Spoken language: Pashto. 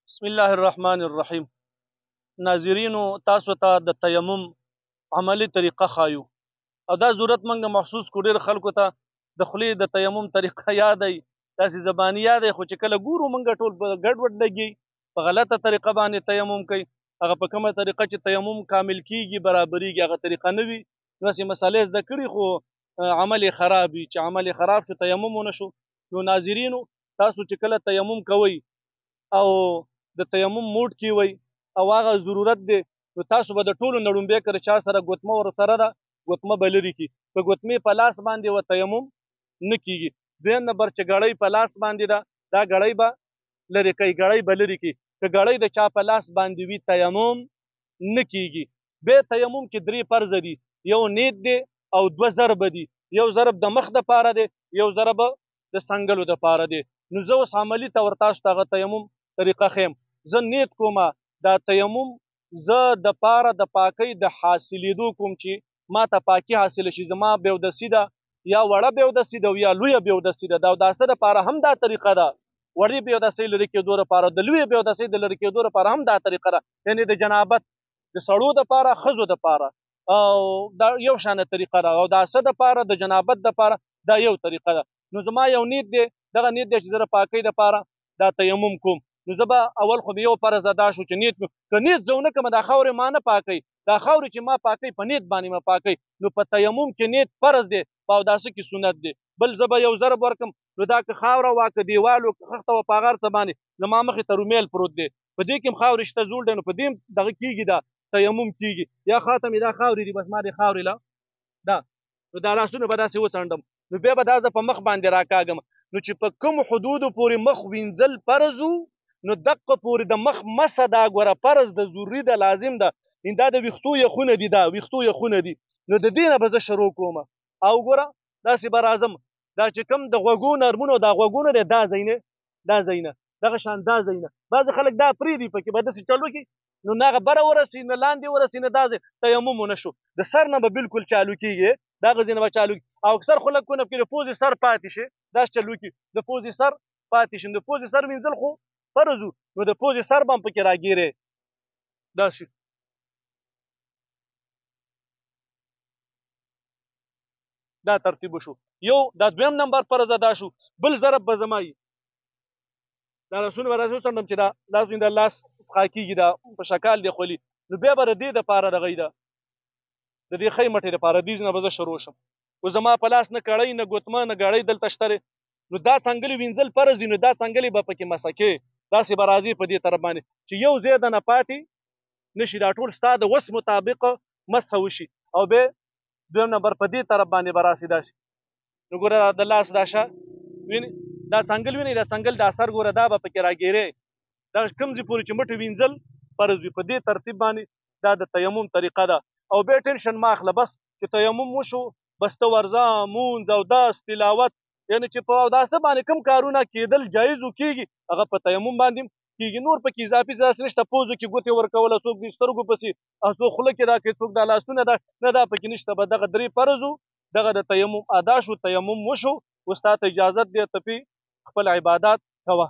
بسم الله الرحمن الرحیم. ناظرینو تاسو ته د تیمم عملی طریقه خایو او دا ضرورت منګه محسوس کو ډیر خلکو ته د خولې د تیمم طریقه یاد ای داسې زبانی یاد ای خو چې کله ګورو منګه ټول ګډوډ لګي په غلطه طریقه باندې تیمم کوي هغه په کومه طریقه چې تیمم کامل کیږي برابرېږي هغه طریقه نه وي داسې مسالې زده کړي خو عمل خراب وي چې عمل خراب شو تیمم ونه شو. نو ناظرینو تاسو چې کله تیمم کوئ او د تیمم موډ کې وي او هغه ضرورت دی نو تاسو به د ټولو نه لومبی که چا سره ګوتمه ورسره ده ګوتمه به لرې کړي که ګوتمې په لاس باندې و تیمم نه کیږي. دویم نمبر چې ګړۍ په لاس باندې ده دا ګړۍ به لرې کوي ګړۍ به لرې کړي که ګړۍ د چا په لاس باندې وي تیمم نه کیږي. بیا تیمم کې درې فرض دي یو نیت دی او دوه ضرب دي یو ضرب د مخ دپاره دی یو ضرب د څنګلو دپاره دی. نو زه اوس عملي طور تاسو ته هغه تیمم طریقه خیم. زه نیت کومه دا تیمم زه د پاره د پاکۍ د حاصلېدو کوم چې ما ته پاکي حاصله شي زما بیودسي ده یا وړه بیودسي ده یا لویه بیودسي ده دا داسه دپاره هم دا طریقه ده وړې بیودسۍ لرې کېدو دپاره د لویې بیودسۍ د لرې کېدو دپاره هم دا طریقه ده یعنې د جنابت د سړو دپاره ښځو دپاره او دا یو شانه طریقه ده او داسه دپاره د جنابت دپاره دا یو طریقه ده. نو زما یو نیت دی دغه نیت دی چې زه د پاکۍ دپاره دا تیمم کوم. نو زه به اول خو یو فرض ادا شو چې نیت که نیت زه ونه کړم دا خاورې ما نه پاکوي دا خاورې چې ما پاکوي په نیت باندې ما پاکوي نو په تیمم کې نیت فرض دی په اوداسه کې سنت دی. بل زه به یو ضرب ورکړم نو دا که خاوره وه که دیوال و که خښته وه په هغه هر څه باندې زما مخې ته رومیل پروت دی په دې کې هم خاورې شته زوړ دی نو په دې هم دغه کېږي دا تیمم کېږي یا خاته مې دا خاورې دي بس ما دې خاورې له دا نو دا لاسونه به داسې وڅنډم نو بیا به دا زه په مخ باندې راکاږم نو چې په کوم حدودو پورې مخ وینځل فرض نو دقه پورې د مخ مسه دا ګوره فرض د ضروري ده لازم ده دا د ویښتو یخونه دي دا ویښتو یخونه دي نو د دې نه به زه شروع کوم او ګوره داسې به راځم دا چې کوم د غوږو نرمونه دا غوږونه دی دا ځای نه دا ځای نه دغه شان دا ځای نه بعضې خلک دا پرېږدي پکې به داسې چل وکړي نو نه هغه بره ورسي نه لاندې ورسي نه دا ځای تیمم ونه شو د سر نه به بالکل چالو کېږي دغه ځای نه به چالو کېږي او اکثر خلکونه پکې د پوزې سر پاتې شي داسې چل وکړي د پوزې سر پاتې شي د پوزې سر وینځل خو فرض نو د پوزې سر به هم پکې راګیرې داسې دا ترتیب وشو یو دا دویم نمبر فرض ادا شو. بل ضرب به زما دا لاسونه به راسې وڅنډم چې دا لاس دا لاس څخه کېږي دا په شکال دی خولي نو بیا به د دې دپاره دغه ده د دې ښۍ مټې دپاره دې نه به زه شروع شم خو زما په لاس نه کړۍ نه ګوتمه نه ګړۍ دلته شته نو دا څنګلې وینځل فرض دي نو دا څنګلې به پکې مسه کې داسې به راځي په دې طرف باندې چې یو ځای د نه پاتې نه شي دا ټول ستا د وس مطابق مسه وشي او بیا دویم نمبر په دې طرف باندې به راسي داسې نو ګوره د لاس دا شه وینې دا څنګل وینئ دا څنګل دا سر ګوره دا به پکې راګیرې دا کوم ځای پورې چې مټې وینځل فرض وي په دې ترتیب باندې دا د تیمم طریقه ده. او بیا ټینشن مه اخله بس چې تیمم وشو بس ته ورځه مونځ اودس تلاوت یعنې چې په اوداسه باندې کوم کارونه کېدل جایز کېږي هغه په تیمم باندې کېږي نور پکې اضافي څه نشته پوزو کې ګوتې ورکول څوک د سترګو پسې او څوک خوله کې راکوي څوک دا لاسونه ده نه دا پکې نشته به دغه درې فرض دغه د تیمم ادا شو تیمم وشو اوس تا ته اجازت دی ته پې خپل عبادات کوه.